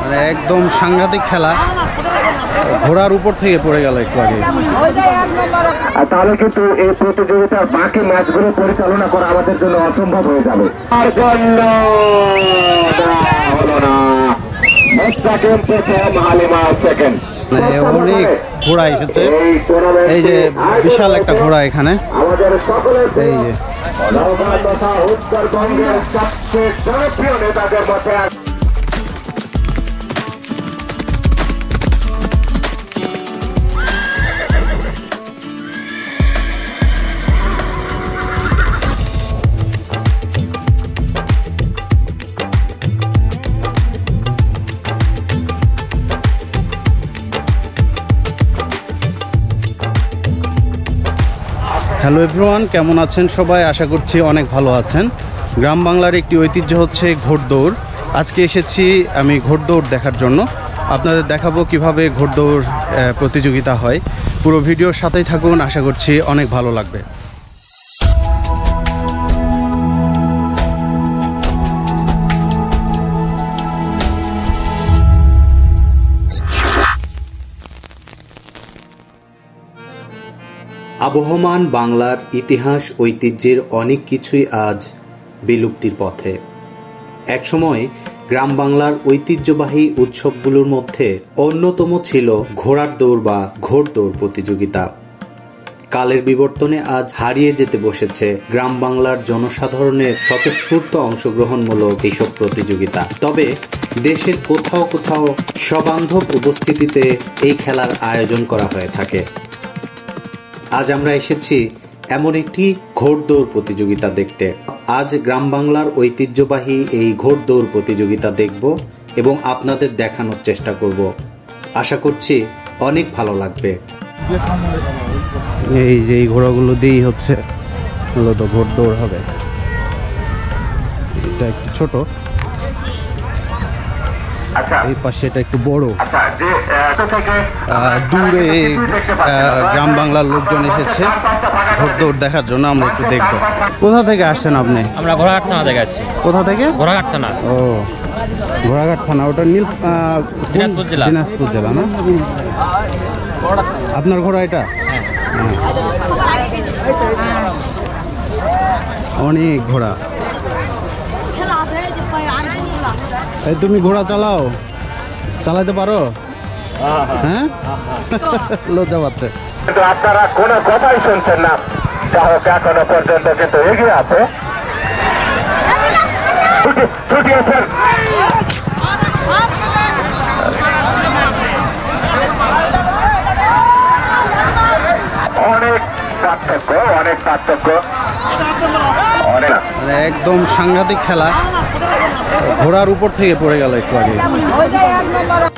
মানে একদম সাংঘাতিক খেলা, ঘোড়ার উপর থেকে পড়ে গেল একটু আগে। তাহলে কিন্তু এই প্রতিযোগিতার বাকি ম্যাচগুলো পরিচালনা করা আমাদের জন্য অসম্ভব হয়ে যাবে। অনেক ঘোড়া এসেছে, এই যে বিশাল একটা ঘোড়া এখানে, এই যে উত্তরবঙ্গের সবচেয়ে জনপ্রিয় নেতাদের মধ্যে হ্যালো এভরিওয়ান, কেমন আছেন সবাই? আশা করছি অনেক ভালো আছেন। গ্রাম বাংলার একটি ঐতিহ্য হচ্ছে ঘোড়দৌড়। আজকে এসেছি আমি ঘোড়দৌড় দেখার জন্য। আপনাদের দেখাবো কিভাবে ঘোড়দৌড় প্রতিযোগিতা হয়। পুরো ভিডিওর সাথেই থাকুন, আশা করছি অনেক ভালো লাগবে। আবহমান বাংলার ইতিহাস ঐতিহ্যের অনেক কিছুই আজ বিলুপ্তির পথে। একসময় গ্রাম বাংলার ঐতিহ্যবাহী উৎসবগুলোর মধ্যে অন্যতম ছিল ঘোড়ার দৌড় বা ঘোড়দৌড় প্রতিযোগিতা। কালের বিবর্তনে আজ হারিয়ে যেতে বসেছে গ্রাম বাংলার জনসাধারণের স্বতঃস্ফূর্ত অংশগ্রহণমূলক এইসব প্রতিযোগিতা। তবে দেশের কোথাও কোথাও সবান্ধব উপস্থিতিতে এই খেলার আয়োজন করা হয়ে থাকে। আজ আমরা এসেছি এমন একটি ঘোড়দৌড় প্রতিযোগিতা দেখতে। আজ গ্রাম বাংলার ঐতিহ্যবাহী এই ঘোড়দৌড় প্রতিযোগিতা দেখব এবং আপনাদের দেখানোর চেষ্টা করব। আশা করছি অনেক ভালো লাগবে। এই যে এই ঘোড়াগুলো দিয়েই হচ্ছে মূলত ঘোড়দৌড় হবে। এটা একটু ছোট, এই পাশে এটা একটু বড়। দূরে গ্রাম বাংলার লোকজন এসেছে ঘোড়দৌড় দেখার জন্য, আমরা একটু দেখবো। কোথা থেকে আসছেন আপনি? আমরা ঘোড়াঘাট থানা থেকে আসছি। কোথা থেকে? ঘোড়াঘাট থানা। ও, ঘোড়াঘাট থানা, ওটা দিনাজপুর জেলা। দিনাজপুর জেলা না? আপনার ঘোড়া এটা? অনেক ঘোড়া। এই তুমি ঘোড়া চালাও, চালাতে পারো? হ্যাঁ, লজ্জা পাচ্ছে। কিন্তু আপনারা কোনো কথাই শুনছেন না। যা হোক, এখনো পর্যন্ত কিন্তু এগিয়ে আছে, ছুটিয়েছেন। অনেক পার্থক্য, অনেক পার্থক্য, একদম সাংঘাতিক খেলা, ঘোড়ার উপর থেকে পড়ে গেল একটু আগে।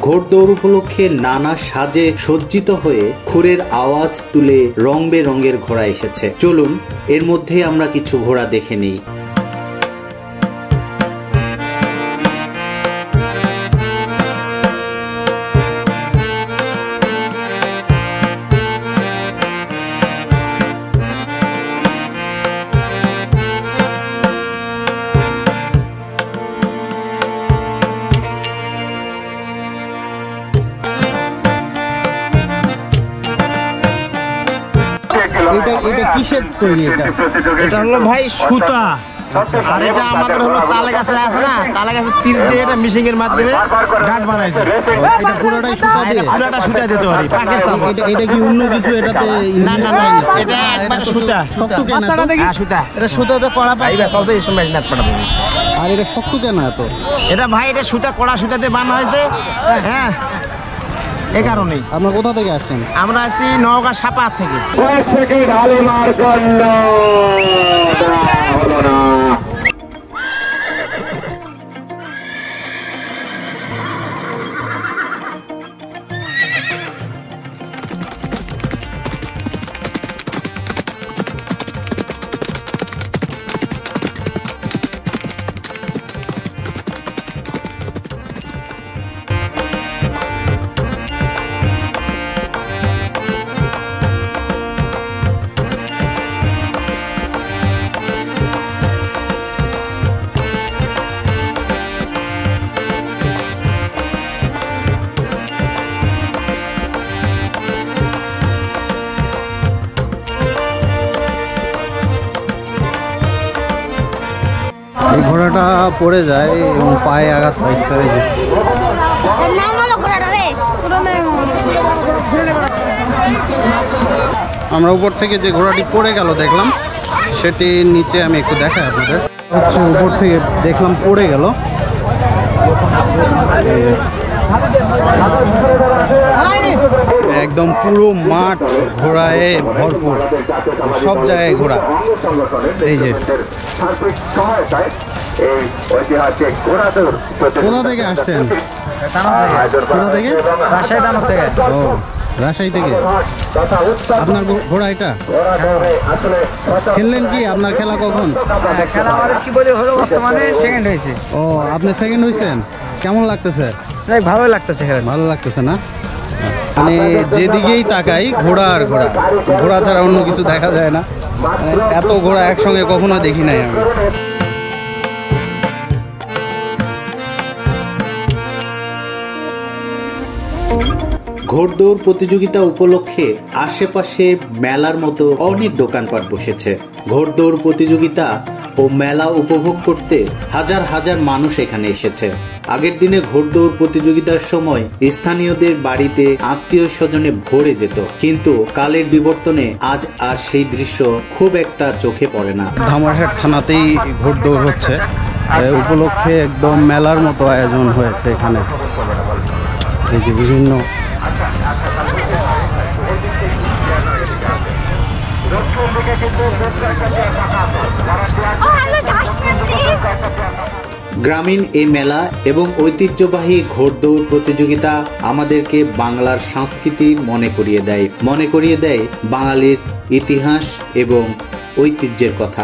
ঘোড়দৌড় উপলক্ষে নানা সাজে সজ্জিত হয়ে খুরের আওয়াজ তুলে রং বেরঙের ঘোড়া এসেছে। চলুন এর মধ্যে আমরা কিছু ঘোড়া দেখে নিই। এটা কিসের তৈরি? এটা হলো ভাই সুতা, আর এটা আমাদের হলো তালে গাছের আছে না, তালে গাছের তীর দিয়ে এটা মিশিং এর মাধ্যমে গাঁট বানাইছে। এটা পুরোটাই সুতা দিয়ে? পুরোটা সুতা দিতে পারি। এটা কি অন্য কিছু এটাতে? না না না, এটা একবারে সুতা। শক্ত কেন? হ্যাঁ সুতা, এটা সুতাতে কড়া পাই? ভাই সবচেয়ে এই সময় নাট পাঠাবো। আর এটা শক্ত কেন এত? এটা ভাই এটা সুতা, কড়া সুতাতে বানানো হয়েছে। হ্যাঁ, এই কারণেই। আপনারা কোথা থেকে আসছেন? আমরা আছি নওগাঁ সাপাহার থেকে। এই ঘোড়াটা পড়ে যায় এবং পায়ে আঘাত পাইছে। আমরা উপর থেকে যে ঘোড়াটি পড়ে গেল দেখলাম, সেটি নিচে আমি একটু দেখাই আপনাদের। হচ্ছে উপর থেকে দেখলাম পড়ে গেল। একদম পুরো মাঠ ঘোড়ায় ভরপুর, সব জায়গায় ঘোড়া। এই যে কোথা থেকে আসছেন? কোথা থেকে? রাজশাহী দানব থেকে। ও, রাজশাহী থেকে। আপনার ঘোড়া এটা? খেললেন কি? আপনার খেলা কখন? খেলা আমাদের কি বলে হলো, বর্তমানে সেকেন্ড হয়েছে। ও, আপনি সেকেন্ড হয়েছেন। কেমন লাগতেছে? ভালো লাগতেছে খেলা। ভালো লাগতেছে না? মানে যেদিকেই তাকাই ঘোড়া আর ঘোড়া, ঘোড়া ছাড়া অন্য কিছু দেখা যায় না। এত ঘোড়া একসঙ্গে কখনো দেখি নাই আমি। ঘোড়দৌড় প্রতিযোগিতা উপলক্ষে আশেপাশে মেলার মতো অনেক দোকানপাট বসেছে। ঘোড়দৌড় প্রতিযোগিতা ও মেলা উপভোগ করতে হাজার হাজার মানুষ এখানে এসেছে। আগের দিনে ঘোড়দৌড় প্রতিযোগিতার সময় স্থানীয়দের বাড়িতে আত্মীয় স্বজনে ভরে যেত, কিন্তু কালের বিবর্তনে আজ আর সেই দৃশ্য খুব একটা চোখে পড়ে না। ধামরাহাট থানাতেই ঘোড়দৌড় হচ্ছে, উপলক্ষে একদম মেলার মতো আয়োজন হয়েছে এখানে। এই যে বিভিন্ন গ্রামীণ এই মেলা এবং ঐতিহ্যবাহী ঘোড়দৌড় প্রতিযোগিতা আমাদেরকে বাংলার সংস্কৃতি মনে করিয়ে দেয় বাঙালির ইতিহাস এবং ঐতিহ্যের কথা।